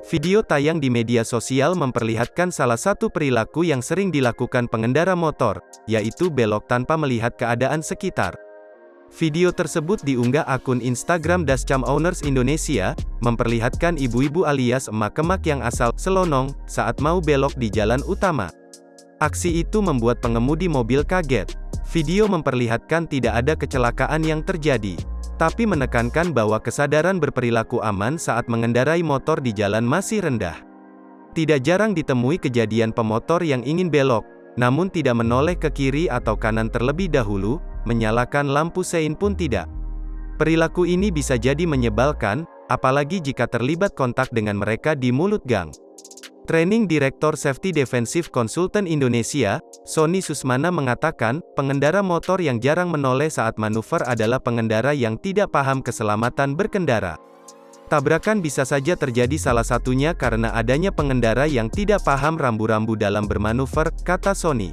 Video tayang di media sosial memperlihatkan salah satu perilaku yang sering dilakukan pengendara motor, yaitu belok tanpa melihat keadaan sekitar. Video tersebut diunggah akun Instagram Dashcam Owners Indonesia, memperlihatkan ibu-ibu alias emak-emak yang asal selonong saat mau belok di jalan utama. Aksi itu membuat pengemudi mobil kaget. Video memperlihatkan tidak ada kecelakaan yang terjadi, tapi menekankan bahwa kesadaran berperilaku aman saat mengendarai motor di jalan masih rendah. Tidak jarang ditemui kejadian pemotor yang ingin belok, namun tidak menoleh ke kiri atau kanan terlebih dahulu, menyalakan lampu sein pun tidak. Perilaku ini bisa jadi menyebalkan, apalagi jika terlibat kontak dengan mereka di mulut gang. Training Director Safety Defensive Consultant Indonesia, Sony Susmana mengatakan, pengendara motor yang jarang menoleh saat manuver adalah pengendara yang tidak paham keselamatan berkendara. Tabrakan bisa saja terjadi salah satunya karena adanya pengendara yang tidak paham rambu-rambu dalam bermanuver, kata Sony.